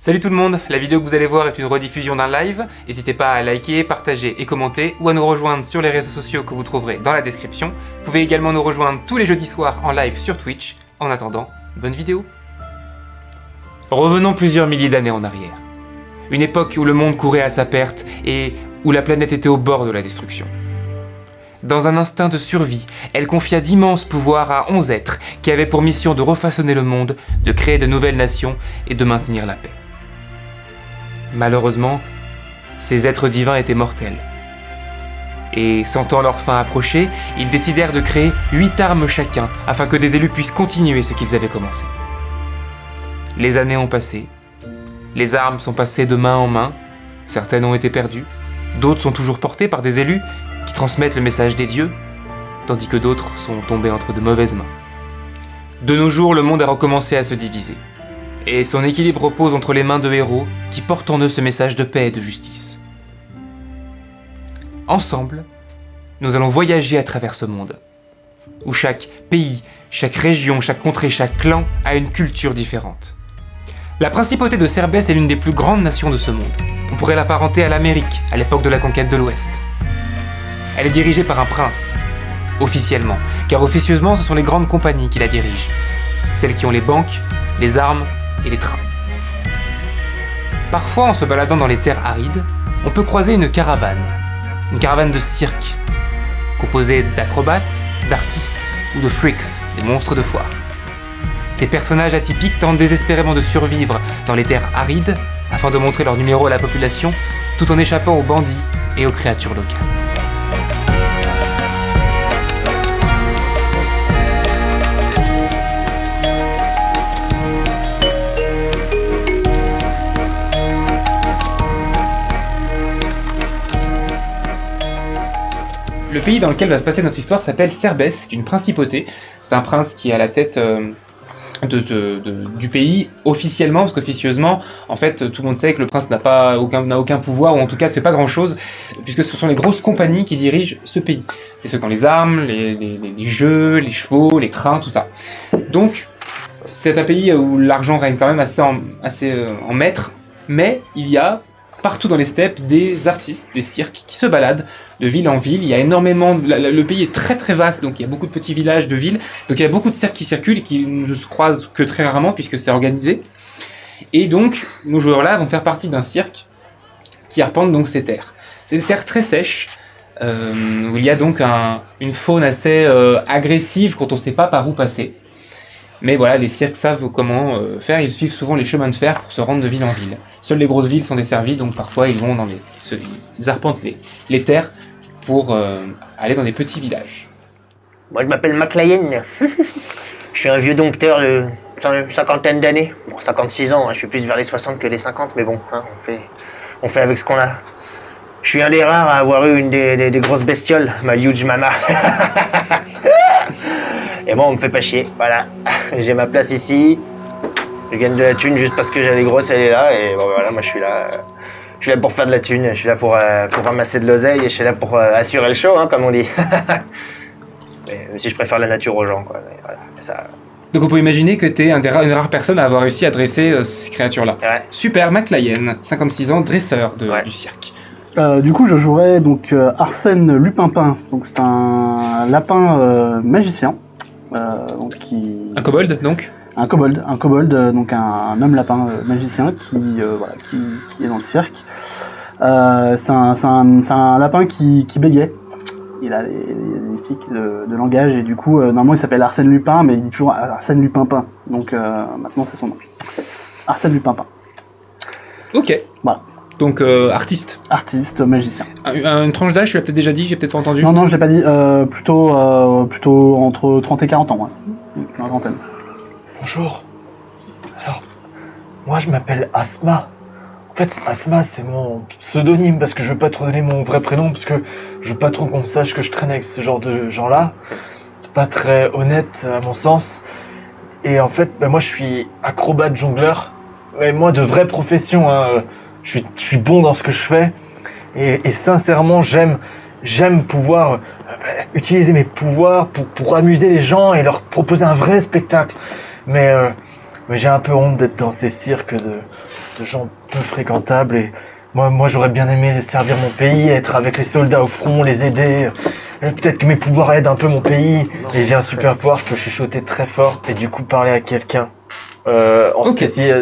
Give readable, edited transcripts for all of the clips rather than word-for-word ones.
Salut tout le monde, la vidéo que vous allez voir est une rediffusion d'un live. N'hésitez pas à liker, partager et commenter ou à nous rejoindre sur les réseaux sociaux que vous trouverez dans la description. Vous pouvez également nous rejoindre tous les jeudis soirs en live sur Twitch. En attendant, bonne vidéo. Revenons plusieurs milliers d'années en arrière. Une époque où le monde courait à sa perte et où la planète était au bord de la destruction. Dans un instinct de survie, elle confia d'immenses pouvoirs à 11 êtres qui avaient pour mission de refaçonner le monde, de créer de nouvelles nations et de maintenir la paix. Malheureusement, ces êtres divins étaient mortels. Et sentant leur fin approcher, ils décidèrent de créer 8 armes chacun afin que des élus puissent continuer ce qu'ils avaient commencé. Les années ont passé, les armes sont passées de main en main, certaines ont été perdues, d'autres sont toujours portées par des élus qui transmettent le message des dieux, tandis que d'autres sont tombées entre de mauvaises mains. De nos jours, le monde a recommencé à se diviser. Et son équilibre repose entre les mains de héros qui portent en eux ce message de paix et de justice. Ensemble, nous allons voyager à travers ce monde, où chaque pays, chaque région, chaque contrée, chaque clan a une culture différente. La principauté de Cerbès est l'une des plus grandes nations de ce monde. On pourrait l'apparenter à l'Amérique, à l'époque de la conquête de l'Ouest. Elle est dirigée par un prince, officiellement, car officieusement ce sont les grandes compagnies qui la dirigent, celles qui ont les banques, les armes et les trains. Parfois, en se baladant dans les terres arides, on peut croiser une caravane de cirque, composée d'acrobates, d'artistes ou de freaks, des monstres de foire. Ces personnages atypiques tentent désespérément de survivre dans les terres arides afin de montrer leur numéro à la population, tout en échappant aux bandits et aux créatures locales. Le pays dans lequel va se passer notre histoire s'appelle Cerbès, c'est une principauté. C'est un prince qui est à la tête du pays officiellement, parce qu'officieusement, en fait, tout le monde sait que le prince n'a aucun pouvoir, ou en tout cas ne fait pas grand-chose, puisque ce sont les grosses compagnies qui dirigent ce pays. C'est ceux qui ont les armes, les jeux, les chevaux, les trains, tout ça. Donc, c'est un pays où l'argent règne quand même assez en maître, mais il y a partout dans les steppes des artistes, des cirques qui se baladent de ville en ville. Il y a énormément, le pays est très très vaste, donc il y a beaucoup de petits villages, de villes, donc il y a beaucoup de cirques qui circulent et qui ne se croisent que très rarement puisque c'est organisé. Et donc nos joueurs-là vont faire partie d'un cirque qui arpente donc ces terres. C'est des terres très sèches, où il y a donc une faune assez agressive quand on ne sait pas par où passer. Mais voilà, les cirques savent comment faire, ils suivent souvent les chemins de fer pour se rendre de ville en ville. Seules les grosses villes sont desservies, donc parfois ils vont ils arpentent les terres pour aller dans des petits villages. Moi je m'appelle McLean, je suis un vieux dompteur de cinquantaine d'années. Bon, 56 ans, hein, je suis plus vers les 60 que les 50, mais bon, hein, on fait avec ce qu'on a. Je suis un des rares à avoir eu une des grosses bestioles, ma huge mama. Et bon, on me fait pas chier, voilà. J'ai ma place ici. Je gagne de la thune juste parce que j'ai les grosses, elle est là. Et bon, voilà, moi je suis là pour faire de la thune. Je suis là pour ramasser de l'oseille et je suis là pour assurer le show, hein, comme on dit. Même si je préfère la nature aux gens, quoi. Mais voilà, ça... Donc on peut imaginer que t'es une rare personne à avoir réussi à dresser ces créatures-là. Ouais. Super, McLean, 56 ans, dresseur du cirque. Du coup, je jouerai donc Arsène Lupinpin. Donc c'est un lapin magicien. Un kobold, donc. Un kobold, donc un homme lapin magicien qui est dans le cirque. C'est un lapin qui bégaye. Il a des tics de langage et du coup, normalement il s'appelle Arsène Lupin, mais il dit toujours Arsène Lupinpin. Donc maintenant c'est son nom. Arsène Lupinpin. Ok. Voilà. Donc artiste. Artiste, magicien. Une tranche d'âge, tu l'as peut-être déjà dit, j'ai peut-être pas entendu. Non, je l'ai pas dit. Plutôt entre 30 et 40 ans, ouais. Une trentaine. Bonjour. Alors, moi je m'appelle Asma. En fait, Asma c'est mon pseudonyme parce que je veux pas trop donner mon vrai prénom parce que je veux pas trop qu'on sache que je traîne avec ce genre de gens-là. C'est pas très honnête à mon sens. Et en fait, moi je suis acrobate jongleur. Mais moi de vraie profession, hein. Je suis bon dans ce que je fais et sincèrement j'aime pouvoir utiliser mes pouvoirs pour amuser les gens et leur proposer un vrai spectacle. Mais j'ai un peu honte d'être dans ces cirques de gens peu fréquentables et moi j'aurais bien aimé servir mon pays, être avec les soldats au front, les aider. Peut-être que mes pouvoirs aident un peu mon pays. Et j'ai un super pouvoir, je peux chuchoter très fort et du coup parler à quelqu'un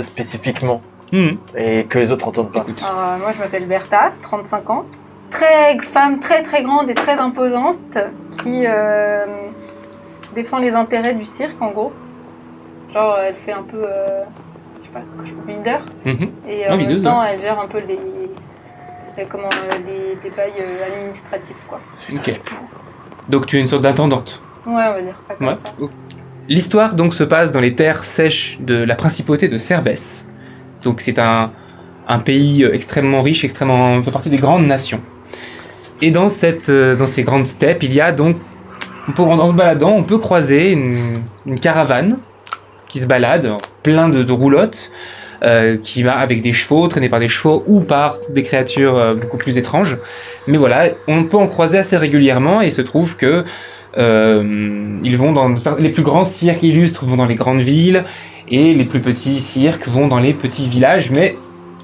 spécifiquement et que les autres entendent pas. Écoute. Moi, je m'appelle Bertha, 35 ans. Femme très très grande et très imposante qui défend les intérêts du cirque en gros. Genre, elle fait un peu, je sais pas, leader. Et en même temps, elle gère un peu les bails administratifs, quoi. Ok. Donc tu es une sorte d'intendante. Ouais, on va dire ça comme ça. L'histoire donc se passe dans les terres sèches de la principauté de Cerbès. Donc c'est un pays extrêmement riche, fait partie des grandes nations. Et dans ces grandes steppes, il y a donc, en se baladant, on peut croiser une caravane qui se balade, plein de roulottes, qui va avec des chevaux, traînés par des chevaux ou par des créatures beaucoup plus étranges. Mais voilà, on peut en croiser assez régulièrement et il se trouve que ils vont dans les plus grands cirques illustres vont dans les grandes villes et les plus petits cirques vont dans les petits villages. Mais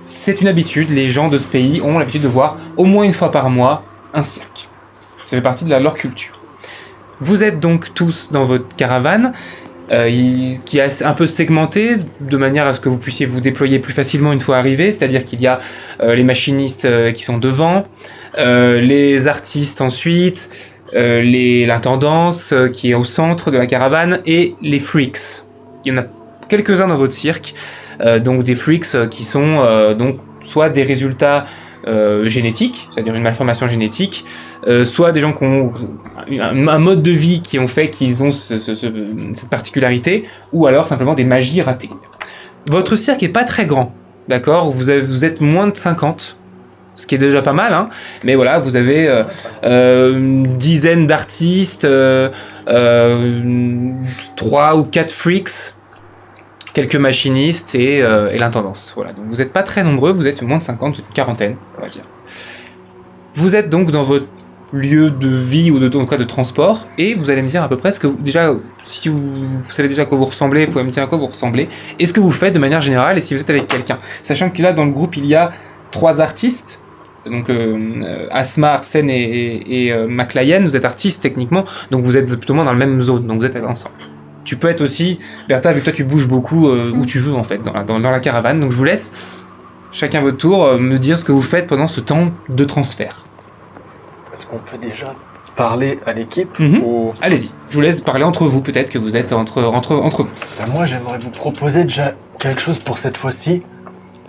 c'est une habitude, les gens de ce pays ont l'habitude de voir au moins une fois par mois un cirque. Ça fait partie de leur culture. Vous êtes donc tous dans votre caravane. Qui est un peu segmenté de manière à ce que vous puissiez vous déployer plus facilement une fois arrivé, c'est-à-dire qu'il y a les machinistes qui sont devant, les artistes ensuite, l'intendance qui est au centre de la caravane et les freaks. Il y en a quelques-uns dans votre cirque, donc des freaks qui sont donc soit des résultats génétiques, c'est-à-dire une malformation génétique, soit des gens qui ont un mode de vie qui ont fait qu'ils ont cette particularité, ou alors simplement des magies ratées. Votre cirque est pas très grand, d'accord ? Vous êtes moins de 50, ce qui est déjà pas mal, hein. Mais voilà, vous avez une dizaine d'artistes, 3 ou 4 freaks, quelques machinistes et l'intendance. Voilà, donc vous n'êtes pas très nombreux, vous êtes moins de 50, vous êtes une quarantaine, on va dire. Vous êtes donc dans votre lieu de vie ou en tout cas de transport, et vous allez me dire à peu près ce que déjà, si vous savez déjà à quoi vous ressemblez, vous pouvez me dire à quoi vous ressemblez, et ce que vous faites de manière générale, et si vous êtes avec quelqu'un. Sachant que là, dans le groupe, il y a 3 artistes, donc Asma, Arsène et McLayen, vous êtes artistes techniquement, donc vous êtes plutôt moins dans la même zone, donc vous êtes ensemble. Tu peux être aussi, Bertha, vu que toi tu bouges beaucoup où tu veux en fait, dans la caravane, donc je vous laisse, chacun votre tour, me dire ce que vous faites pendant ce temps de transfert. Est-ce qu'on peut déjà parler à l'équipe ou... Allez-y, je vous laisse parler entre vous, peut-être que vous êtes entre vous. Moi, j'aimerais vous proposer déjà quelque chose pour cette fois-ci.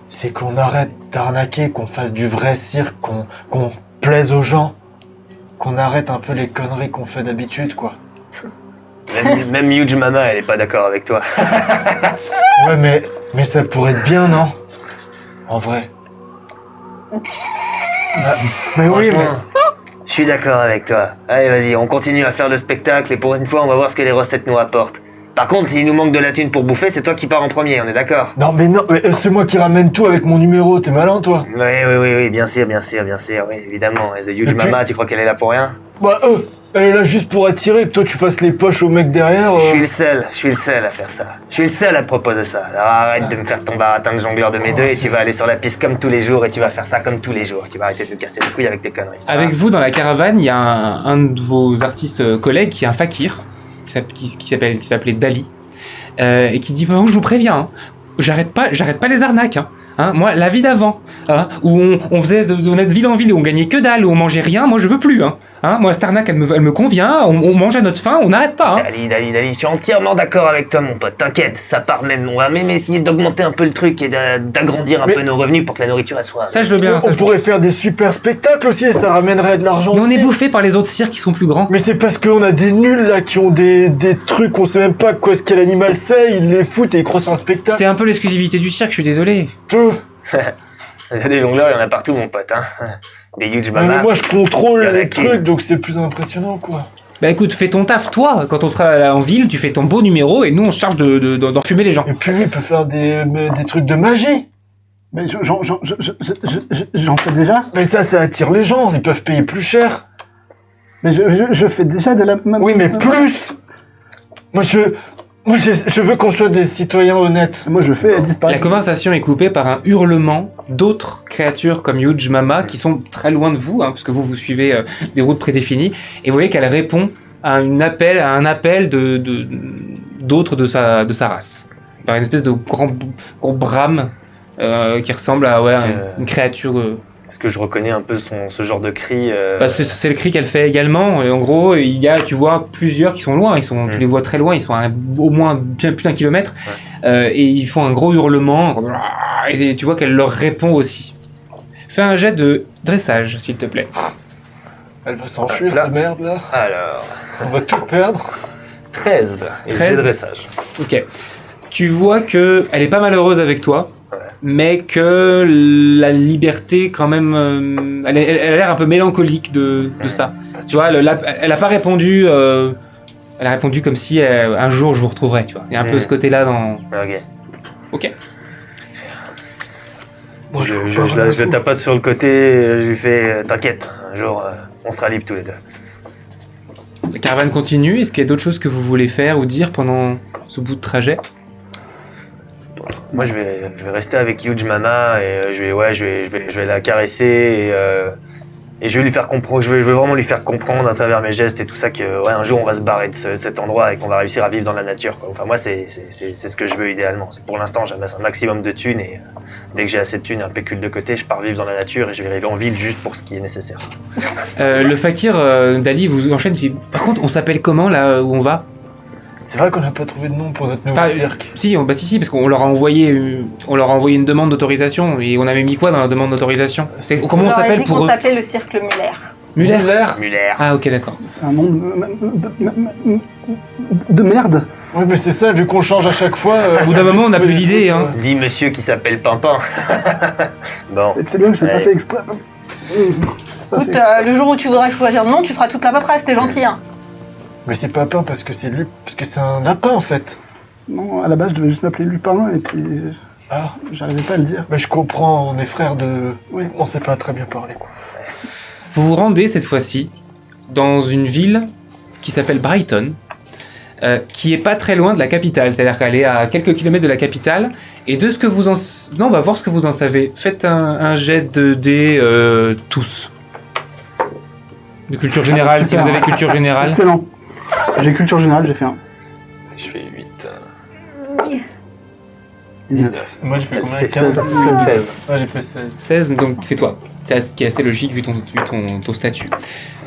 C'est qu'on arrête d'arnaquer, qu'on fasse du vrai cirque, qu'on plaise aux gens, qu'on arrête un peu les conneries qu'on fait d'habitude, quoi. Même Huge Mama, elle est pas d'accord avec toi. Ouais, mais ça pourrait être bien, non ? En vrai. Mais oui, mais... Je suis d'accord avec toi. Allez, vas-y, on continue à faire le spectacle et pour une fois, on va voir ce que les recettes nous rapportent. Par contre, s'il nous manque de la thune pour bouffer, c'est toi qui pars en premier, on est d'accord ? Non, mais c'est moi qui ramène tout avec mon numéro, t'es malin, toi ? Oui, bien sûr, oui, évidemment. Et The Huge Mama, tu crois qu'elle est là pour rien ? Bah, elle est là juste pour attirer, que toi tu fasses les poches au mec derrière. Je suis le seul à faire ça. Je suis le seul à te proposer ça. Alors arrête de me faire ton baratin de jongleur de mes deux et tu vas aller sur la piste comme tous les jours et tu vas faire ça comme tous les jours. Tu vas arrêter de me casser les couilles avec tes conneries. Avec vous, dans la caravane, il y a un de vos artistes collègues qui est un fakir, qui s'appelait Dali, et qui dit, je vous préviens, hein, j'arrête pas les arnaques, hein. Hein, moi, la vie d'avant, hein, où on faisait de notre ville en ville, où on gagnait que dalle, où on mangeait rien, moi je veux plus. Hein. Hein, moi, cette arnaque, elle me convient, on mange à notre faim, on n'arrête pas. Hein. Dali, je suis entièrement d'accord avec toi, mon pote, t'inquiète, ça part même. On va même essayer d'augmenter un peu le truc et d'agrandir un peu nos revenus pour que la nourriture soit... Ça, je veux bien. On pourrait faire des super spectacles aussi et ça ramènerait de l'argent. Mais on est bouffé par les autres cirques qui sont plus grands. Mais c'est parce qu'on a des nuls là qui ont des trucs, on sait même pas quel animal c'est, ils les foutent et ils croient sur un spectacle. C'est un peu l'exclusivité du cirque, je suis désolé. Il y a des jongleurs, il y en a partout, mon pote, hein. Des Huge Mama. Mais moi, je contrôle les trucs, donc c'est plus impressionnant, quoi. Bah écoute, fais ton taf, toi. Quand on sera en ville, tu fais ton beau numéro et nous, on se charge d'enfumer les gens. Et puis lui, il peut faire des trucs de magie. Mais j'en fais déjà. Mais ça attire les gens, ils peuvent payer plus cher. Mais je fais déjà de la... Oui, mais plus. Moi, Moi, je veux qu'on soit des citoyens honnêtes. Moi, je fais La disparaître. conversation est coupée par un hurlement d'autres créatures comme Huge Mama qui sont très loin de vous, parce que vous suivez des routes prédéfinies, et vous voyez qu'elle répond à un appel d'autres de sa race. Par une espèce de gros brame qui ressemble à une créature. Est-ce que je reconnais un peu ce genre de cri C'est le cri qu'elle fait également. Et en gros, tu vois plusieurs qui sont loin. Tu les vois très loin. Ils sont au moins bien plus d'un kilomètre. Et ils font un gros hurlement. Et tu vois qu'elle leur répond aussi. Fais un jet de dressage, s'il te plaît. Elle va s'enfuir, Là. la merde, là. Alors, On va tout perdre. 13. Et 13. j'ai dressage. Ok. Tu vois que elle est pas malheureuse avec toi, mais que la liberté, quand même, elle a l'air un peu mélancolique de ça. Tu vois, elle a pas répondu. Elle a répondu comme si un jour je vous retrouverai. Tu vois, il y a un peu ce côté-là dans. Ok. Ok. Bon, Je le tapote sur le côté, je lui fais t'inquiète, un jour on sera libres tous les deux. La caravane continue. Est-ce qu'il y a d'autres choses que vous voulez faire ou dire pendant ce bout de trajet? Moi je vais rester avec Huge Mama et je vais la caresser et je vais lui faire comprendre, je vais vraiment lui faire comprendre à travers mes gestes et tout ça que un jour on va se barrer de cet endroit et qu'on va réussir à vivre dans la nature, quoi. Enfin moi c'est ce que je veux idéalement. Pour l'instant j'amasse un maximum de thunes et dès que j'ai assez de thunes et un pécule de côté, je pars vivre dans la nature et je vais arriver en ville juste pour ce qui est nécessaire. Le fakir Dali vous enchaîne. Il fait, par contre, on s'appelle comment là où on va? C'est vrai qu'on n'a pas trouvé de nom pour notre nouveau Pas- cirque. Si, parce qu'on leur a envoyé une demande d'autorisation et on avait mis quoi dans la demande d'autorisation? Comment on leur a s'appelle dit pour qu'on eux? s'appelait le Cirque Muller. Muller. Muller. Ah ok, d'accord. C'est un nom de merde. Oui, mais c'est ça, vu qu'on change à chaque fois. Au bout d'un moment, on n'a plus d'idée, hein. Dit monsieur qui s'appelle Pimpin. Bon. C'est bien que je l'ai pas Ouais. fait exprès. C'est pas fait Écoute, exprès. le jour où tu voudras choisir le nom, tu feras toute la paperasse, t'es gentil, hein. Mais c'est Papin parce que c'est lui, parce que c'est un lapin en fait. Non, à la base, je devais juste m'appeler Lupin et puis Ah, j'arrivais pas à le dire. mais je comprends, on est frères de. Oui. On sait pas très bien parler quoi. Vous vous rendez cette fois-ci dans une ville qui s'appelle Brighton, qui est pas très loin de la capitale, c'est-à-dire qu'elle est à quelques kilomètres de la capitale. Et de ce que vous en... Non, on va voir ce que vous en savez. Faites un jet de dés tous. De culture générale, si super. vous avez culture générale. Excellent. J'ai culture générale, j'ai fait un. Je fais 8. 19. Moi j'ai fait combien? C'est 15. 16. Ouais, j'ai fait 16. 16, donc c'est toi. C'est ce qui est assez logique vu ton statut.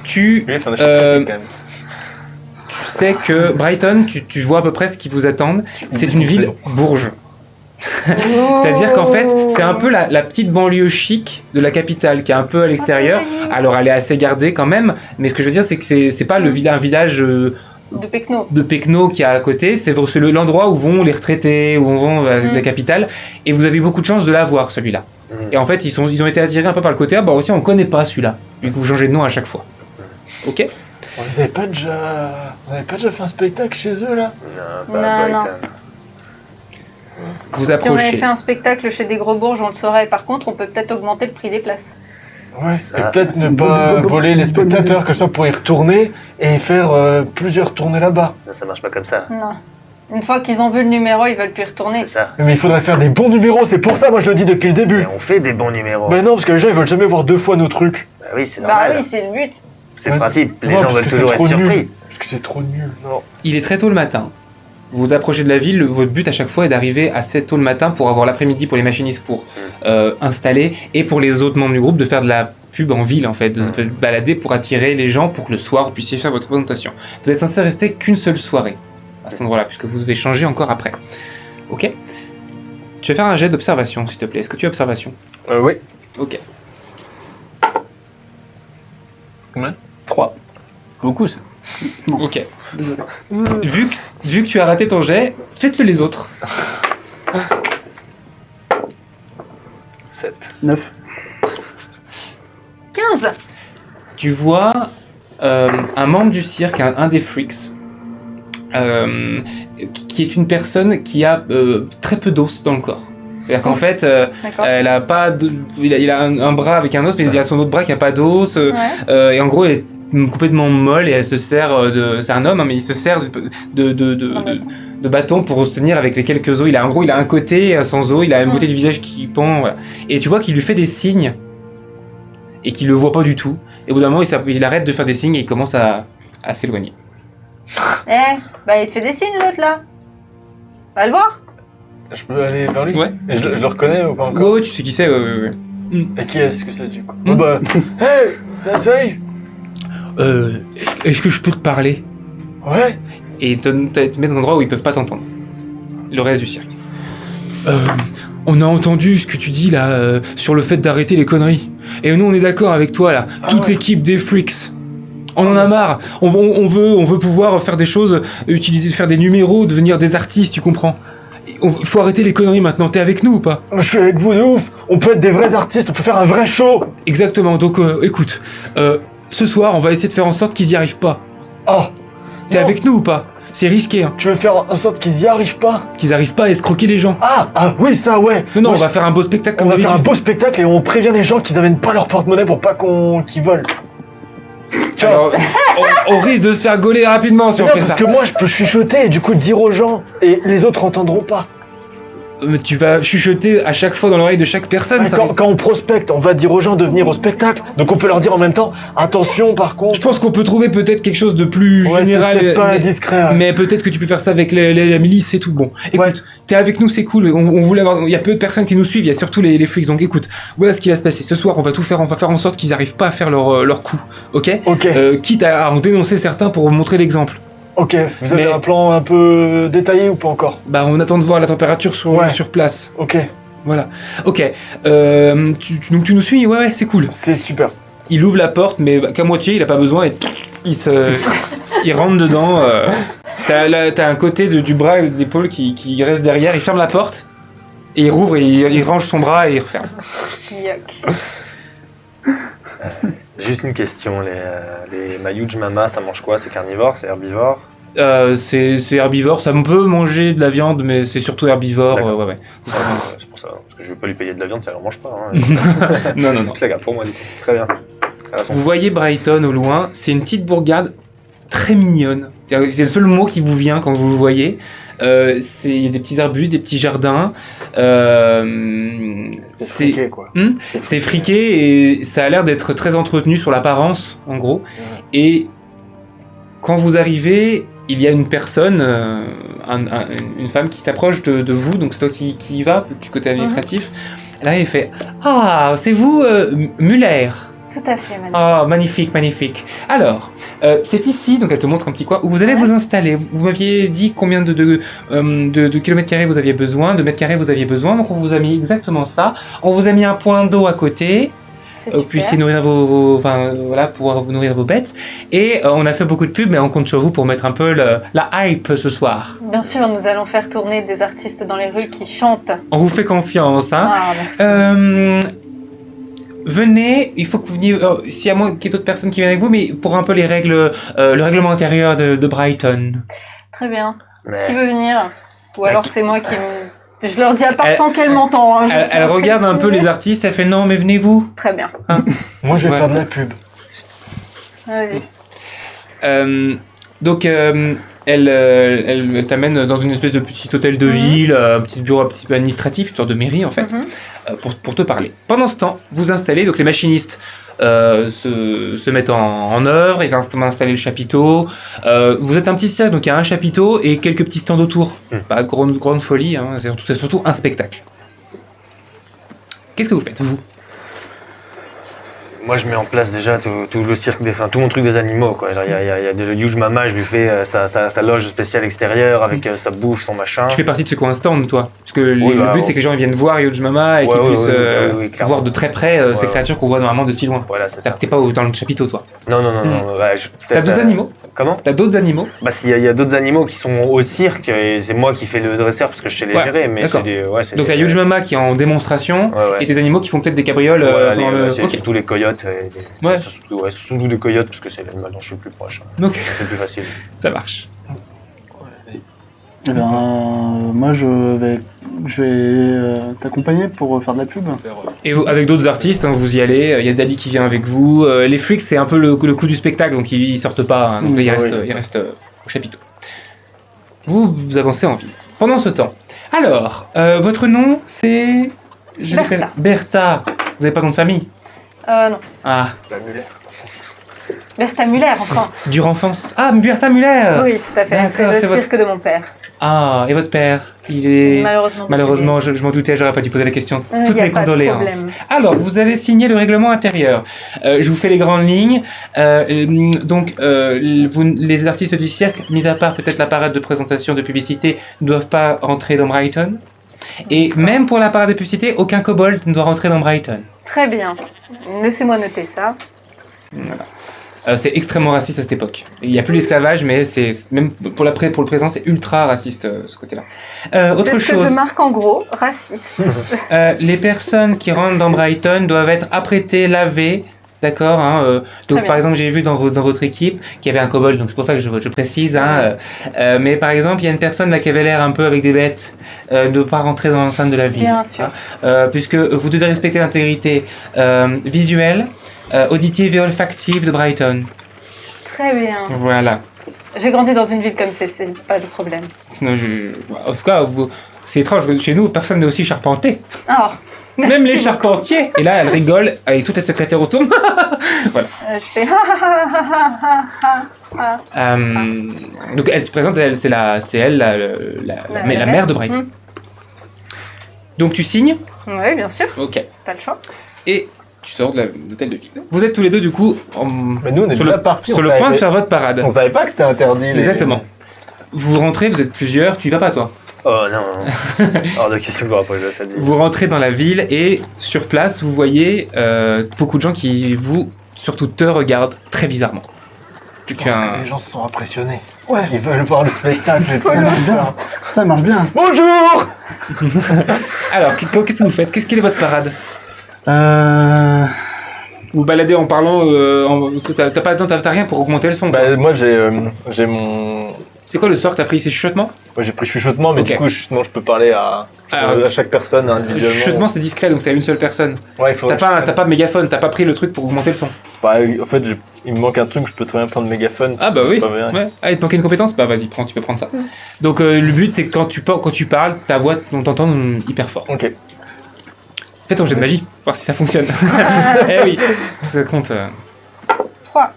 Tu Oui, enfin, Euh, quand même. sais que Brighton, tu vois à peu près ce qui vous attend. C'est une ville bourge. C'est-à-dire qu'en fait, c'est un peu la petite banlieue chic de la capitale qui est un peu à l'extérieur. Alors elle est assez gardée quand même, mais ce que je veux dire, c'est que c'est pas un village De Pecno. de Pecno qui est à côté, c'est l'endroit où vont les retraités, où vont la capitale, et vous avez beaucoup de chance de l'avoir celui-là. Et en fait, ils ont été attirés un peu par le côté, aussi on connaît pas celui-là, vu que vous changez de nom à chaque fois. Ok? Vous avez pas déjà fait un spectacle chez eux là? Non, pas Non, Brighton. Vous Si on avait approchez. fait un spectacle chez des gros bourges, on le saurait. Par contre, on peut peut-être augmenter le prix des places. Ouais, et Ça, peut-être c'est ne une pas bonne- voler les bonne spectateurs, idée. que ça pour y retourner et faire plusieurs tournées là-bas. Ça marche pas comme ça. Non. Une fois qu'ils ont vu le numéro, ils veulent plus y retourner. C'est ça. Mais il faudrait faire des bons numéros, c'est pour ça moi je le dis depuis le début. Et on fait des bons numéros. Mais non, parce que les gens ils veulent jamais voir deux fois nos trucs. Bah oui, c'est Bah normal. oui, c'est le but. C'est le principe. Les Non, gens parce veulent que c'est toujours être trop surpris. nul. Parce que c'est trop nul. Non. Il est très tôt le matin. Vous vous approchez de la ville, votre but à chaque fois est d'arriver assez tôt le matin pour avoir l'après-midi pour les machinistes pour installer et pour les autres membres du groupe de faire de la pub en ville en fait, de se balader pour attirer les gens pour que le soir vous puissiez faire votre présentation. Vous êtes censé rester qu'une seule soirée à cet endroit-là puisque vous devez changer encore après. Ok? Tu vas faire un jet d'observation s'il te plaît. Est-ce que tu as observation? Oui. Ok. 3. Beaucoup, ça. Ok. Vu que tu as raté ton jet, faites-le les autres. 7. 9. 15. Tu vois un membre du cirque, un des freaks, qui est une personne qui a très peu d'os dans le corps. C'est-à-dire qu'en fait, D'accord. elle a pas il a un bras avec un os, mais il y a son autre bras qui a pas d'os. Ouais. Et en gros, elle est complètement molle et elle se sert c'est un homme, hein, mais il se sert de bâton pour se tenir avec les quelques os. Il a un côté sans os, il a une beauté du visage qui pend, voilà. Et tu vois qu'il lui fait des signes et qu'il le voit pas du tout. Et au bout d'un moment, il arrête de faire des signes et il commence à s'éloigner. Il te fait des signes l'autre là. Va le voir. Je peux aller vers lui? Ouais. Et je le reconnais ou pas encore? Ouais, tu sais qui c'est, ouais. Et qui est-ce que c'est du coup? Bon bah... Hey! Salut! Est-ce que je peux te parler? Ouais? Et te mettre dans un endroit où ils peuvent pas t'entendre. Le reste du cirque. On a entendu ce que tu dis là sur le fait d'arrêter les conneries. Et nous on est d'accord avec toi là. Toute l'équipe des Freaks. On en a marre. On veut pouvoir faire des choses, faire des numéros, devenir des artistes, tu comprends? Il faut arrêter les conneries maintenant. T'es avec nous ou pas? Je suis avec vous de ouf! On peut être des vrais artistes, on peut faire un vrai show! Exactement. Donc écoute, ce soir on va essayer de faire en sorte qu'ils y arrivent pas. Oh! T'es avec nous ou pas? C'est risqué, hein. Tu veux faire en sorte qu'ils y arrivent pas? Qu'ils arrivent pas à escroquer les gens. Ah oui, ça ouais! Non, Moi, on va faire un beau spectacle on comme va faire un d'habitude. beau spectacle et on prévient les gens qu'ils amènent pas leur porte-monnaie pour pas qu'ils volent. Alors, on risque de se faire gauler rapidement si on Non, fait parce ça. que moi je peux chuchoter et du coup dire aux gens et les autres entendront pas. Tu vas chuchoter à chaque fois dans l'oreille de chaque personne. Ça risque- Quand on prospecte, on va dire aux gens de venir au spectacle. Donc on peut leur dire en même temps, attention par contre. Je pense qu'on peut trouver peut-être quelque chose de plus Ouais, c'est général. peut-être pas discret. Ouais. Mais peut-être que tu peux faire ça avec la milice, c'est tout. Bon, écoute, Ouais. t'es avec nous, c'est cool. On voulait avoir. Il y a peu de personnes qui nous suivent, il y a surtout les freaks. Donc écoute, voilà ce qui va se passer. Ce soir, on va tout faire. On va faire en sorte qu'ils n'arrivent pas à faire leur coup. Ok. Ok, Quitte à en dénoncer certains pour montrer l'exemple. ok. Vous avez Mais- un plan un peu détaillé ou pas encore? Bah, on attend de voir la température Ouais. sur place. Ok, Voilà. Ok. Donc tu nous suis? Ouais, c'est cool. c'est super. Il ouvre la porte, mais qu'à moitié, il a pas besoin et il rentre dedans. T'as un côté du bras et de l'épaule qui reste derrière. Il ferme la porte et il rouvre et il range son bras et il referme. Yuck. Juste une question, les Mayuj Mama, ça mange quoi? C'est carnivore? C'est herbivore? C'est herbivore. Ça peut manger de la viande, mais c'est surtout herbivore. D'accord. Ouais. C'est pour ça, parce que je veux pas lui payer de la viande, ça en mange pas. Hein. Non. Donc je la garde pour moi, du coup. Très bien. Vous voyez Brighton au loin. C'est une petite bourgade très mignonne. C'est le seul mot qui vous vient quand vous le voyez. Il y a des petits arbustes, des petits jardins. C'est friqué, quoi. C'est friqué et ça a l'air d'être très entretenu sur l'apparence, en gros. Et quand vous arrivez, il y a une personne, une femme qui s'approche de vous, donc c'est toi qui y va, du côté administratif. Là, elle fait « Ah, c'est vous, Muller ?» Tout à fait, madame. Ah, magnifique. Alors, c'est ici, donc elle te montre un petit coin, où vous allez vous installer. Vous m'aviez dit combien de kilomètres carrés vous aviez besoin, de mètres carrés vous aviez besoin, donc on vous a mis exactement ça. On vous a mis un point d'eau à côté, C'est vous super. puissiez nourrir pouvoir vous nourrir vos bêtes. Et on a fait beaucoup de pubs, mais on compte sur vous pour mettre un peu la hype ce soir. Bien sûr, nous allons faire tourner des artistes dans les rues qui chantent. On vous fait confiance, hein. Ah, merci. Venez, il faut que vous veniez, s'il y a moins qu'il y ait d'autres personnes qui viennent avec vous, mais pour un peu les règles, le règlement intérieur de Brighton. Très bien. Qui Mais veut venir? Ou alors c'est moi qui me... Je leur dis à part Elle- sans qu'elle m'entend. Hein, je Elle, suis elle regarde un peu impressionnée. les artistes, elle fait non, mais venez-vous. Très bien. Moi je vais Ouais. faire de la pub. Vas-y. Donc, elle t'amène dans une espèce de petit hôtel de ville, un petit bureau un petit peu administratif, une sorte de mairie en fait, pour te parler. Pendant ce temps, vous installez, donc les machinistes se mettent en œuvre, ils vont installer le chapiteau. Vous êtes un petit cercle, donc il y a un chapiteau et quelques petits stands autour. Pas grande folie, hein, c'est surtout un spectacle. Qu'est-ce que vous faites, vous? moi je mets en place déjà tout le cirque, tout mon truc des animaux, quoi. Genre, il y a de Huge Mama, je lui fais sa loge spéciale extérieure avec sa bouffe, son machin. Tu fais partie de ce coin stand, toi. Parce que Oui, le bah, but, c'est que les gens ils viennent voir Huge Mama et qu'ils Ouais, puissent oui, clairement. voir de très près ces Ouais. créatures qu'on voit normalement de si loin. Voilà, c'est ça. T'es pas dans le chapiteau, toi. Non. Ouais, T'as peut-être, d'autres animaux? Comment? T'as d'autres animaux? Bah, s'il y a d'autres animaux qui sont au cirque, et c'est moi qui fais le dresseur parce que je sais les Ouais, gérer, mais d'accord. c'est des. Ouais, c'est Donc des- t'as Huge Mama qui est en démonstration Ouais. et tes animaux qui font peut-être des cabrioles Voilà, pendant le. c'est Ok, surtout les coyotes. Ouais. C'est surtout des coyotes parce que c'est l'animal dont je suis le plus proche. donc C'est plus facile. ça marche. Eh bien, moi je vais t'accompagner pour faire de la pub. Et avec d'autres artistes, hein, vous y allez. Il y a Dali qui vient avec vous. Les freaks, c'est un peu le clou du spectacle, donc ils sortent pas. Hein, donc là, ils restent au chapiteau. Vous avancez en ville. Pendant ce temps, alors, votre nom, c'est... Je Bertha. l'appelle Bertha. Vous n'avez pas de nom de famille? Non. Ah, Bah, Muller. Bertha Muller, enfin. dure enfance. Ah, Bertha Muller. Oui, tout à fait. D'accord, C'est c'est le votre- cirque de mon père. Ah, et votre père? Il est... Malheureusement. Malheureusement, je m'en doutais, j'aurais pas dû poser la question. Toutes y a mes pas de condoléances. problème. Alors, vous allez signer le règlement intérieur. Je vous fais les grandes lignes. Les artistes du cirque, mis à part peut-être la parade de présentation de publicité, ne doivent pas rentrer dans Brighton. Et même pour la parade de publicité, aucun kobold ne doit rentrer dans Brighton. Très bien. Laissez-moi noter ça. C'est extrêmement raciste à cette époque. Il n'y a plus l'esclavage, mais c'est même pour le présent, c'est ultra raciste ce côté-là. Autre C'est ce que chose. je marque en gros, raciste. Les personnes qui rentrent dans Brighton doivent être apprêtées, lavées, d'accord donc bien. par exemple, j'ai vu dans votre équipe qu'il y avait un kobold, donc c'est pour ça que je précise. Mais par exemple, il y a une personne là qui avait l'air un peu avec des bêtes, ne pas rentrer dans l'enceinte de la ville. Bien sûr. Puisque vous devez respecter l'intégrité visuelle, auditive et olfactive de Brighton. Très bien. Voilà. J'ai grandi dans une ville comme c'est pas de problème. Non, en tout cas, c'est étrange, chez nous, personne n'est aussi charpenté. Alors, Même les charpentiers. Et là, elle rigole avec toutes les secrétaires autour. je fais ha ha ha ha ha ha ha. Donc elle se présente, c'est elle la mère de Brighton. Donc tu signes, Oui, bien sûr, ok, pas le choix. et tu sors de l'hôtel de ville. Vous êtes tous les deux du coup Mais nous, on est sur déjà le, partis. sur le point de faire votre parade. On savait pas que c'était interdit. Exactement. Vous rentrez, vous êtes plusieurs, tu y vas pas toi. Oh non. Hors de question que je rapproche de cette ville. Vous rentrez dans la ville et sur place vous voyez beaucoup de gens qui surtout te regardent très bizarrement. Je Tu pense as que un- les gens se sont impressionnés. Ouais. Ils veulent voir le spectacle. et tout Ça marche bien. ça. Ça marche bien. Bonjour. Alors qu'est-ce que vous faites? Quelle est votre parade? Vous baladez en parlant, t'as rien pour augmenter le son. quoi. Bah, moi, j'ai mon. C'est quoi le sort que t'as pris? C'est chuchotement? Moi, j'ai pris chuchotement, mais Ok. du coup, sinon, je peux parler à chaque personne individuellement. Chuchotement c'est discret donc c'est à une seule personne. Ouais, il faut. T'as pas de mégaphone, t'as pas pris le truc pour augmenter le son. Bah, en fait, il me manque un truc, je peux très bien prendre mégaphone. Ah bah oui. C'est pas vrai. Ouais. Ah, il te manquait une compétence? Bah vas-y, tu peux prendre ça. Donc le but c'est que quand tu parles, ta voix on t'entend hyper fort. Ok. Fais ton jet de magie, voir si ça fonctionne. Eh oui, ça compte. 3.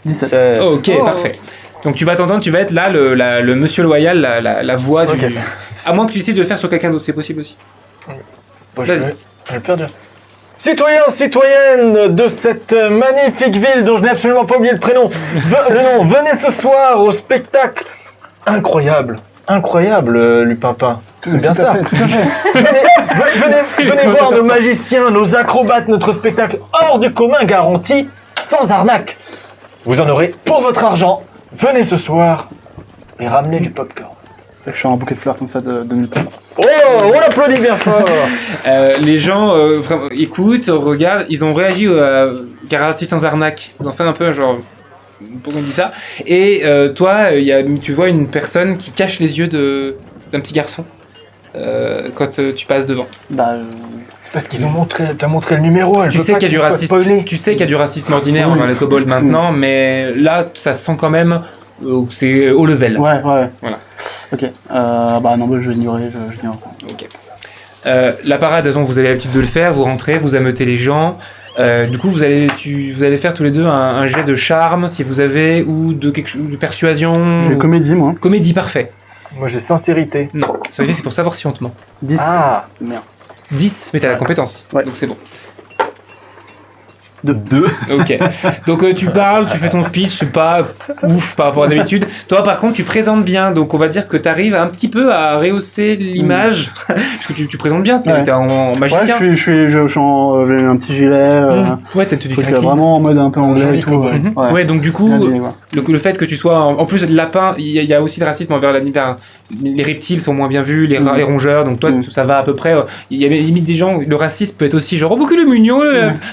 17. Ok, Oh. parfait. Donc tu vas t'entendre, tu vas être là le monsieur loyal, la voix du... Ok. À moins que tu décides de le faire sur quelqu'un d'autre, c'est possible aussi. Bon, Vas-y. je vais le faire dur. Citoyens, citoyennes de cette magnifique ville dont je n'ai absolument pas oublié le prénom, le nom, venez ce soir au spectacle incroyable. Incroyable, Lupin. C'est bien Tout à ça. fait, tout à fait. Venez voir nos magiciens, nos acrobates, notre spectacle hors du commun garanti, sans arnaque. Vous en aurez pour votre argent. Venez ce soir et ramenez du popcorn. Je suis un bouquet de fleurs comme ça de nulle part. Oh, on applaudit bien fort. Les gens vraiment, écoutent, regardent, ils ont réagi Garantie sans arnaque. Ils ont fait un peu genre... Pourquoi on dit ça? Et toi, tu vois une personne qui cache les yeux d'un petit garçon quand tu passes devant. Bah, C'est parce qu'ils ont t'as montré le numéro. Tu sais qu'il y a du racisme. Tu sais qu'il y a du racisme ordinaire Oui. envers les kobolds maintenant, mais là, ça se sent quand même que c'est haut level. ouais. Voilà. Ok. Bah non, bah, je vais ignorer. Je ignore. Ok. La parade, de toute façon, vous avez l'habitude de le faire. Vous rentrez, vous ameutez les gens. Du coup, vous allez faire tous les deux un jet de charme, si vous avez, ou de quelque chose de persuasion. J'ai ou- comédie, moi. Comédie, parfait. Moi, j'ai sincérité. Non, ça veut dire c'est pour savoir si on te ment. 10. Ah, Merde. 10, mais t'as la compétence. Ouais. Donc c'est bon. De 2. Ok. Donc tu parles, tu fais ton speech, c'est pas ouf par rapport à d'habitude. Toi par contre tu présentes bien, donc on va dire que tu arrives un petit peu à rehausser l'image. Parce que tu présentes bien, t'es Ouais. en Ouais, magicien. j'ai un petit gilet. Ouais, t'as une tenue Truc, craquée. vraiment en mode un peu anglais joli et tout. cow-boy. Mhm. Ouais, donc du coup, Bien habillé, ouais. le fait que tu sois en plus de lapin, il y a aussi le racisme envers les reptiles sont moins bien vus, les rongeurs, donc toi ça va à peu près. Il y a limite des gens, le racisme peut être aussi genre oh beaucoup le mignon,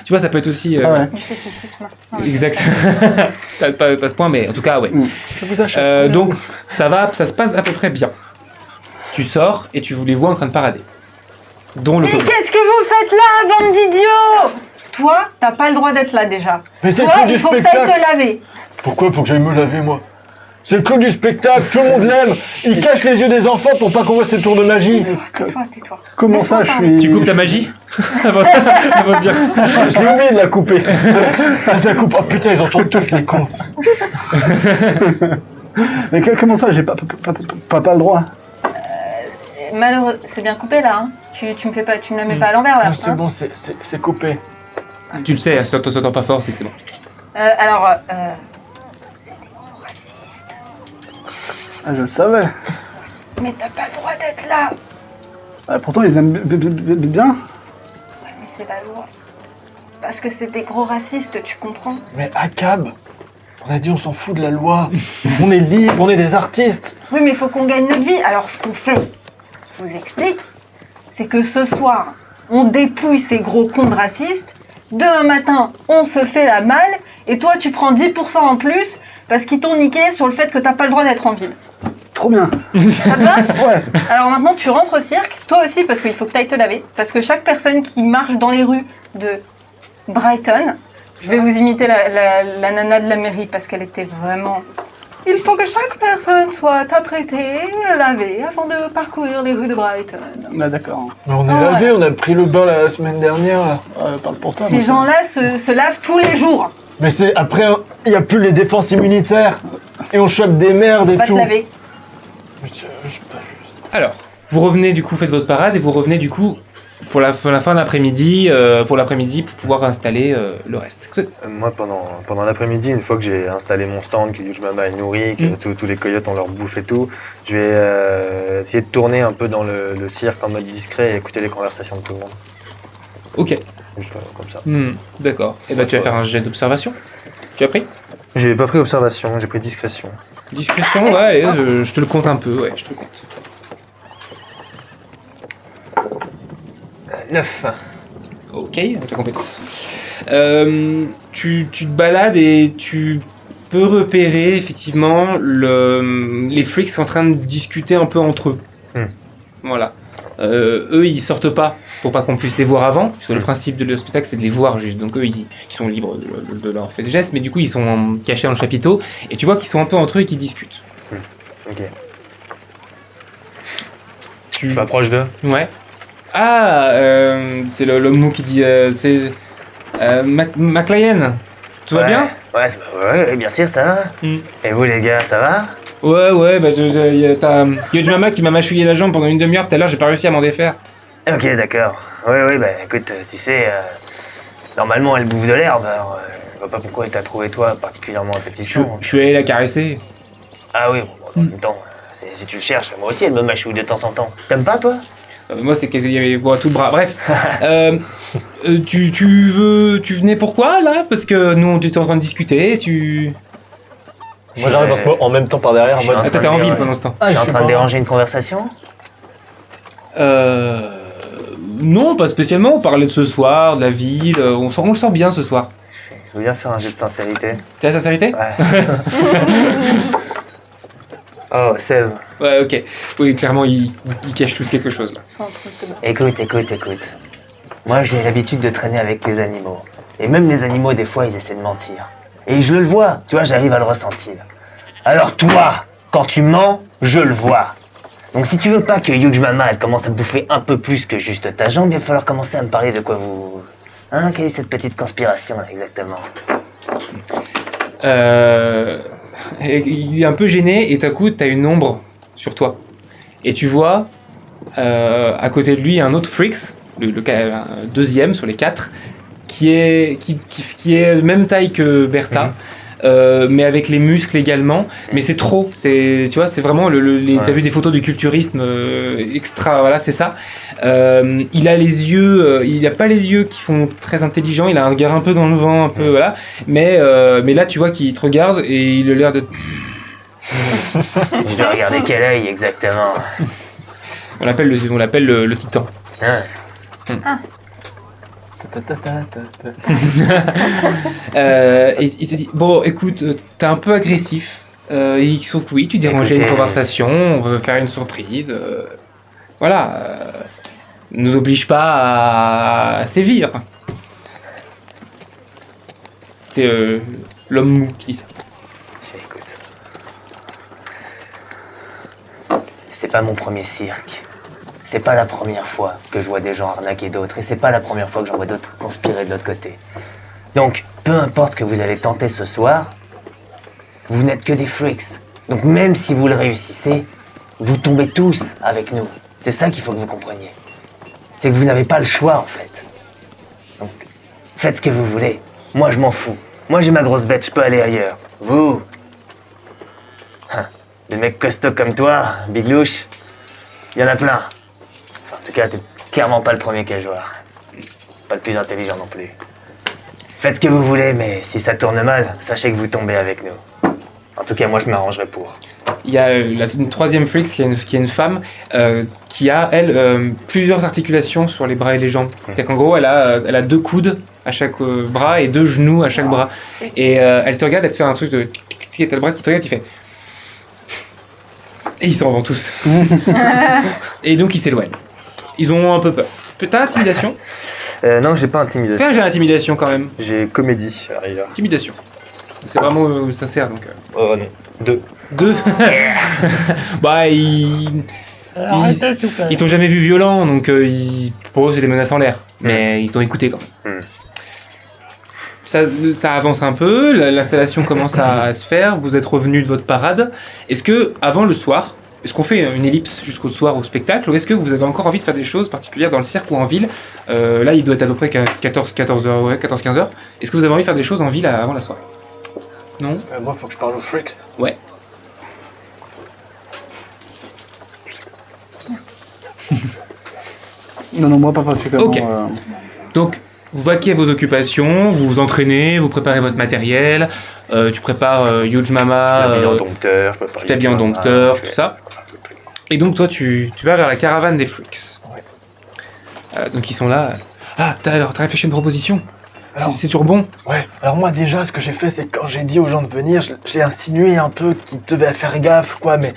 tu vois ça peut être aussi. Ah ouais. Le scepticisme. Ah ouais. Exact. pas ce point, mais en tout cas ouais. je vous achète. Donc ça se passe à peu près bien. Tu sors et tu les vois en train de parader. Dont le Mais kobold. qu'est-ce que vous faites là, bande d'idiots? Toi, t'as pas le droit d'être là déjà. Mais c'est Toi, le truc il du faut que t'ailles spectacle. te laver. Pourquoi faut que j'aille me laver, moi? C'est le clou du spectacle, tout le monde l'aime. Il cache les yeux des enfants pour pas qu'on voie ses tours de magie. Tais-toi. Comment ça, je suis... Tu coupes ta magie avant de dire ça. Je l'ai oublié de la couper. Je la coupe. Oh putain, ils entendent tous les cons. Mais comment ça, j'ai pas le droit? Malheureux, c'est bien coupé là. Hein. Tu me la mets pas à l'envers là. Non, c'est hein. bon, c'est coupé. Tu le sais, si on t'entend pas fort, c'est que c'est bon. Alors, c'est des gros racistes. Ah, je le savais. Mais t'as pas le droit d'être là. Ah, pourtant, ils aiment bien. Ouais, mais c'est la loi. Parce que c'est des gros racistes, tu comprends? Mais Akab, on a dit on s'en fout de la loi. On est libre, on est des artistes. Oui, mais il faut qu'on gagne notre vie. Alors, ce qu'on fait, je vous explique, c'est que ce soir, on dépouille ces gros cons de racistes. Demain matin, on se fait la malle. Et toi, tu prends 10% en plus parce qu'ils t'ont niqué sur le fait que t'as pas le droit d'être en ville. Trop bien. Ça te va? Ouais. Alors maintenant, tu rentres au cirque. Toi aussi, parce qu'il faut que t'ailles te laver. Parce que chaque personne qui marche dans les rues de Brighton, je vais vous imiter la nana de la mairie parce qu'elle était vraiment... Il faut que chaque personne soit apprêtée, lavée, avant de parcourir les rues de Brighton. Bah, d'accord. Mais on est Ah, lavé, on a pris le bain la semaine dernière. Là. Parle pour toi. Ces moi, gens-là se lavent tous les jours. Mais c'est après, il n'y a plus les défenses immunitaires. Et on chope des merdes et Va te tout. laver. Mais je sais pas. Alors, vous revenez du coup, faites votre parade et vous revenez du coup pour la fin d'après-midi, pour pouvoir installer le reste. Moi, pendant l'après-midi, une fois que j'ai installé mon stand, que Yuj Mama est nourri, que tous les coyotes ont leur bouffe et tout, je vais essayer de tourner un peu dans le cirque en mode discret et écouter les conversations de tout le monde. Ok. Juste comme ça. D'accord. Et bah tu vas faire un jet d'observation. Tu as pris? J'ai pas pris observation, j'ai pris discrétion. Discussion, ouais, allez, je te le compte un peu, ouais, je te le compte. 9. Ok, avec la compétence. Tu te balades et tu peux repérer effectivement les freaks en train de discuter un peu entre eux. Voilà. Eux, ils sortent pas pour pas qu'on puisse les voir avant, puisque le principe de le spectacle c'est de les voir juste. Donc eux, ils sont libres de leur fait gestes, mais du coup, ils sont cachés dans le chapiteau et tu vois qu'ils sont un peu entre eux et qu'ils discutent. Ok. Tu... Je m'approche d'eux. Ouais. Ah, c'est l'homme mou qui dit c'est McLean. Tout va bien? Ouais, bien sûr, ça va. Et vous, les gars, ça va? Ouais, bah t'as Yuj Mama qui m'a mâchouillé la jambe pendant une demi-heure tout à l'heure, j'ai pas réussi à m'en défaire. Ok, d'accord. Oui, bah écoute, tu sais, normalement elle bouffe de l'herbe, alors je vois pas pourquoi elle t'a trouvé toi particulièrement appétissant. Je suis allé la caresser. Ah oui, bon, en même temps, si tu le cherches, moi aussi elle me mâchouille de temps en temps. T'aimes pas, toi? Moi c'est qu'il y avait tout le bras. Bref, tu venais pourquoi là? Parce que nous on était en train de discuter, Moi j'arrive en même temps par derrière. Je suis en train t'étais de en ville dire, pendant ce temps. T'es en train de déranger une conversation? Non, pas spécialement, on parlait de ce soir, de la ville, on le sent bien ce soir. Je veux bien faire un jeu de sincérité. T'as la sincérité? Ouais. Oh, 16. Ouais, ok. Oui, clairement, il cache tous quelque chose là. Ils sont en train de te battre. Écoute. Moi j'ai l'habitude de traîner avec les animaux. Et même les animaux, des fois, ils essaient de mentir. Et je le vois, tu vois, j'arrive à le ressentir. Alors toi, quand tu mens, je le vois. Donc si tu veux pas que Yuj Mama elle commence à bouffer un peu plus que juste ta jambe, il va falloir commencer à me parler de quoi vous... Hein, quelle est cette petite conspiration là exactement? Il est un peu gêné et d'un coup t'as une ombre sur toi. Et tu vois à côté de lui un autre freaks, un deuxième sur les 4, qui est même taille que Bertha. Mais avec les muscles également, mais c'est trop, tu vois, c'est vraiment t'as vu des photos du culturisme extra, voilà, c'est ça. Il a les yeux, il a pas les yeux qui font très intelligents, il a un regard un peu dans le vent, un peu, voilà, mais là tu vois qu'il te regarde et il a l'air de... Je dois regarder quel œil exactement. On l'appelle le titan. Et il te dit bon écoute t'es un peu agressif sauf que oui tu dérangeais une conversation, on veut faire une surprise, voilà, nous oblige pas à sévir. C'est l'homme mou qui dit ça. Écoute, c'est pas mon premier cirque. C'est pas la première fois que je vois des gens arnaquer d'autres, et c'est pas la première fois que j'en vois d'autres conspirer de l'autre côté. Donc, peu importe que vous allez tenter ce soir, vous n'êtes que des freaks. Donc même si vous le réussissez, vous tombez tous avec nous. C'est ça qu'il faut que vous compreniez. C'est que vous n'avez pas le choix, en fait. Donc, faites ce que vous voulez. Moi, je m'en fous. Moi, j'ai ma grosse bête, je peux aller ailleurs. Vous... Des mecs costauds comme toi, Big Louche, il y en a plein. En tout cas, t'es clairement pas le premier cageoir. Pas le plus intelligent non plus. Faites ce que vous voulez, mais si ça tourne mal, sachez que vous tombez avec nous. En tout cas, moi, je m'arrangerai pour. Il y a une troisième freak qui est une femme qui a, elle, plusieurs articulations sur les bras et les jambes. C'est-à-dire qu'en gros, elle a 2 coudes à chaque bras et 2 genoux à chaque bras. Et elle te regarde, elle te fait un truc de... Et t'as le bras qui te regarde, qui fait... Et ils s'en vont tous. Et donc ils s'éloignent. Ils ont un peu peur. T'as intimidation? Non, j'ai pas intimidation. Fais un jeu d'intimidation quand même. J'ai comédie, à la rigueur. Intimidation. C'est vraiment sincère donc. Oh non, 2. 2. Bah ils t'ont jamais vu violent donc pour eux c'est des menaces en l'air. Mais ils t'ont écouté quand même. Ça avance un peu, l'installation commence à se faire, vous êtes revenu de votre parade. Est-ce que, avant le soir, est-ce qu'on fait une ellipse jusqu'au soir au spectacle, ou est-ce que vous avez encore envie de faire des choses particulières dans le cirque ou en ville? Là, il doit être à peu près 14-15 heures. Est-ce que vous avez envie de faire des choses en ville avant la soirée? Non? Moi, faut que je parle aux freaks. Ouais. Non, moi pas particulièrement. Ok. Donc, vous vaquez à vos occupations, vous vous entraînez, vous préparez votre matériel, tu prépares Huge Mama, tu t'habilles en dompteur, tout ça. Et donc toi tu vas vers la caravane des freaks. Ouais. Donc ils sont là. Ah, t'as réfléchi à une proposition? Alors- C'est toujours bon? Ouais, alors moi déjà, ce que j'ai fait, c'est que quand j'ai dit aux gens de venir, j'ai insinué un peu qu'ils devaient faire gaffe, quoi, mais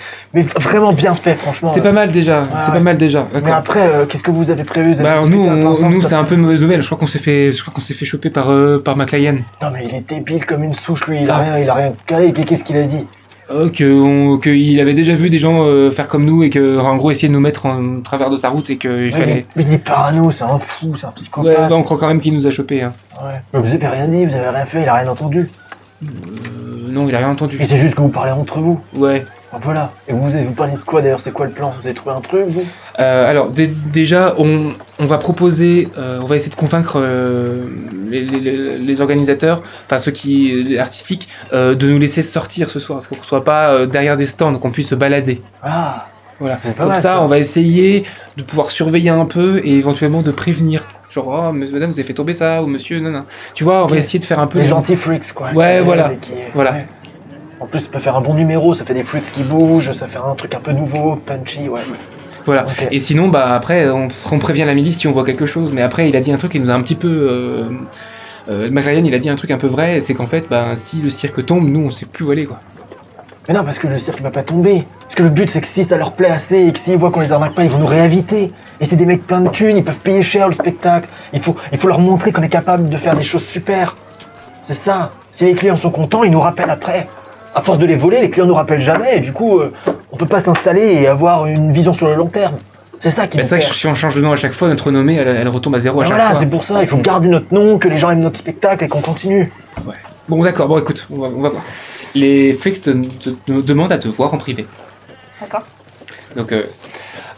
vraiment bien fait, franchement. C'est pas mal déjà, c'est ouais. pas mal déjà. Mais D'accord. après, qu'est-ce que vous avez prévu? Vous avez Bah alors discuté un peu ensemble, nous ça c'est un peu une mauvaise nouvelle. Je crois qu'on s'est fait choper par McLean. Non mais il est débile comme une souche, lui, il Ah. a rien calé, qu'est-ce qu'il a dit? Qu'il avait déjà vu des gens faire comme nous et que en gros essayer de nous mettre en travers de sa route et qu'il fallait. Mais il est parano, c'est un fou, c'est un Ouais, psychopathe. bah, on croit quand même qu'il nous a chopés. Hein. Ouais. Mais vous avez rien dit, vous avez rien fait, il a rien entendu. Non, il a rien entendu. Et c'est juste que vous parlez entre vous. Ouais. Ah, voilà. Et vous parlez de quoi d'ailleurs? C'est quoi le plan? Vous avez trouvé un truc, vous? Alors déjà, on va proposer, on va essayer de convaincre les organisateurs, enfin ceux qui artistiques, de nous laisser sortir ce soir, qu'on soit pas derrière des stands, qu'on puisse se balader. Ah. Voilà. C'est pas Comme mal, ça, ça. on va essayer de pouvoir surveiller un peu et éventuellement de prévenir. Genre, oh, madame, vous avez fait tomber ça, ou monsieur, non. Tu vois, on va Ok. essayer de faire un peu Les gentils freaks, quoi. Ouais, Qui- voilà. qui- Voilà. ouais. En plus, ça peut faire un bon numéro, ça fait des freaks qui bougent, ça fait un truc un peu nouveau, punchy, ouais. Voilà. Ok. Et sinon, bah après, on prévient la milice si on voit quelque chose. Mais après, il a dit un truc qui nous a un petit peu. McLaren, il a dit un truc un peu vrai, c'est qu'en fait, bah, si le cirque tombe, nous, on sait plus où aller, quoi. Mais non, parce que le cirque va pas tomber. Parce que le but, c'est que si ça leur plaît assez et que s'ils voient qu'on les arnaque pas, ils vont nous réinviter. Et c'est des mecs pleins de thunes, ils peuvent payer cher le spectacle. Il faut leur montrer qu'on est capable de faire des choses super. C'est ça. Si les clients sont contents, ils nous rappellent après. À force de les voler, les clients nous rappellent jamais. Et du coup, on peut pas s'installer et avoir une vision sur le long terme. C'est ça qui Bah, nous c'est vrai perd. que si on change de nom à chaque fois, notre renommée, elle retombe à zéro à chaque Voilà, fois. c'est pour ça. Il faut garder notre nom, que les gens aiment notre spectacle et qu'on continue. Bon, d'accord, bon, écoute, on va voir. Les flics te demandent à te voir en privé. D'accord. Donc,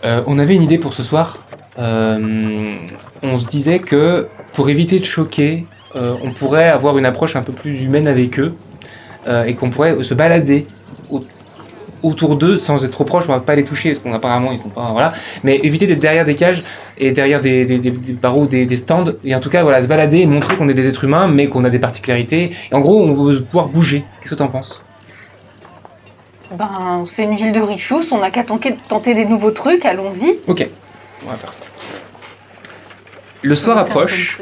on avait une idée pour ce soir. On se disait que pour éviter de choquer, on pourrait avoir une approche un peu plus humaine avec eux et qu'on pourrait se balader autour d'eux sans être trop proche. On va pas les toucher parce qu'apparemment ils sont pas, voilà. Mais éviter d'être derrière des cages et derrière des barreaux, des stands, et en tout cas voilà, se balader et montrer qu'on est des êtres humains mais qu'on a des particularités. Et en gros, on veut pouvoir bouger. Qu'est-ce que t'en penses? Ben, c'est une ville de richoux, on n'a qu'à tenter des nouveaux trucs, allons-y. Ok, on va faire ça. Le soir approche.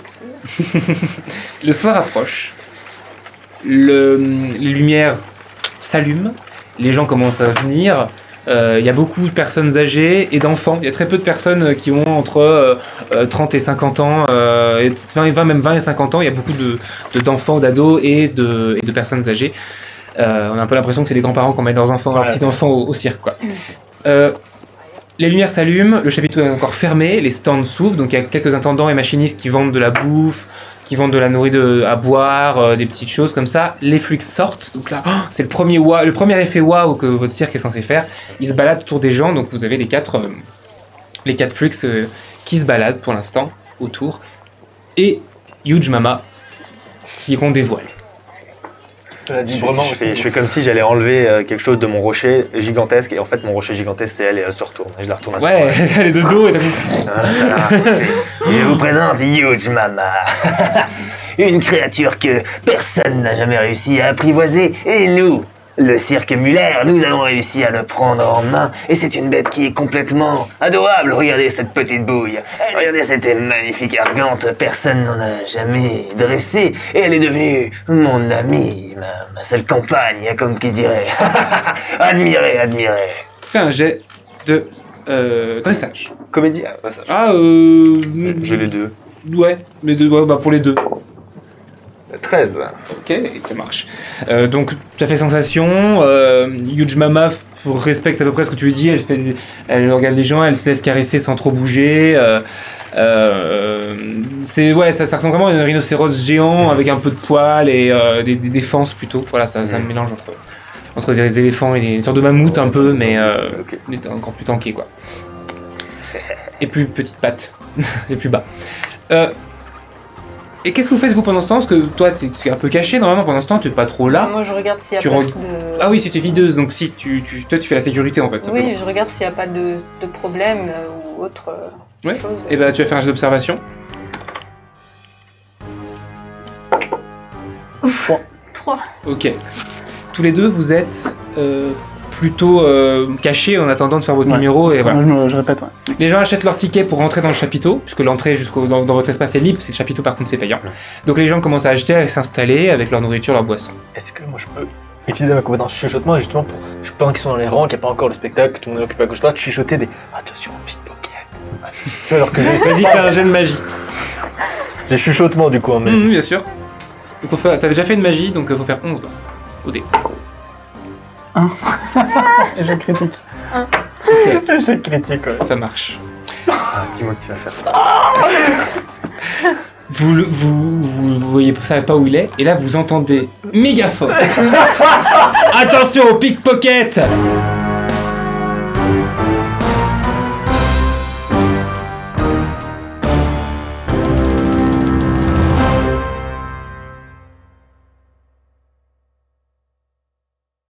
Le soir approche. Les lumières s'allument. Les gens commencent à venir. Il y a beaucoup de personnes âgées et d'enfants. Il y a très peu de personnes qui ont entre 30 et 50 ans, et 20 et 50 ans. Il y a beaucoup d'enfants, d'ados et de personnes âgées. On a un peu l'impression que c'est les grands-parents qui emmènent leurs enfants, leurs petits-enfants au cirque, quoi. Les lumières s'allument, le chapiteau est encore fermé, les stands s'ouvrent, donc il y a quelques intendants et machinistes qui vendent de la bouffe, qui vendent de la nourriture à boire, des petites choses comme ça. Les flux sortent, donc là, c'est le premier effet waouh que votre cirque est censé faire. Ils se baladent autour des gens, donc vous avez les quatre flux qui se baladent pour l'instant autour. Et Huge Mama, qu'on dévoile. Cela dit vraiment je fais comme si j'allais enlever quelque chose de mon rocher gigantesque, et en fait mon rocher gigantesque c'est elle, et elle se retourne, et je la retourne à ce Ouais, elle est de dos et t'as Je vous présente Huge Mama. Une créature que personne n'a jamais réussi à apprivoiser, et nous, le cirque Muller, nous avons réussi à le prendre en main, et c'est une bête qui est complètement adorable. Regardez cette petite bouille, regardez cette magnifique argante, personne n'en a jamais dressé, et elle est devenue mon amie, ma seule compagne, comme qui dirait. Admirez. Fais un jet de dressage. Comédie, ça. J'ai les deux. Ouais, les deux, ouais, bah pour les deux. 13. Ok, ça marche. Donc, ça fait sensation. Huge Mama respecte à peu près ce que tu lui dis. Elle regarde les gens, elle se laisse caresser sans trop bouger. Ça ressemble vraiment à un rhinocéros géant avec un peu de poils et des défenses plutôt. Voilà, ça me mélange entre des éléphants et une sorte de mammouth un peu, mais encore plus tanké quoi. Et plus petite patte, c'est plus bas. Et qu'est-ce que vous faites vous pendant ce temps? Parce que toi t'es un peu caché normalement pendant ce temps, tu es pas trop là. Moi je regarde s'il y a pas de... Ah oui, c'était videuse, donc si toi tu fais la sécurité en fait. Oui, je regarde s'il n'y a pas de problème ou autre Ouais. chose. Et bah tu vas faire un jet d'observation. 3. Ok. Tous les deux vous êtes plutôt cachés en attendant de faire votre numéro et voilà. Moi, je répète, ouais. Les gens achètent leur ticket pour rentrer dans le chapiteau, puisque l'entrée dans votre espace est libre, c'est le chapiteau par contre c'est payant. Donc les gens commencent à acheter, à s'installer avec leur nourriture, leur boisson. Est-ce que moi je peux utiliser ma compétence chuchotement justement pendant qu'ils sont dans les rangs, qu'il n'y a pas encore le spectacle, tout le monde est occupé à gauche droite, chuchoter des attention pickpocket. Alors que Vas-y, fais un jet de magie. J'ai chuchotement du coup en même. Bien sûr. T'avais déjà fait une magie, donc faut faire 11 là, au dé. Je critique. J'ai critique, ouais. Ça marche. Dis-moi que tu vas faire ça. Vous voyez, vous savez pas où il est, et là vous entendez méga fort. Attention au pickpocket.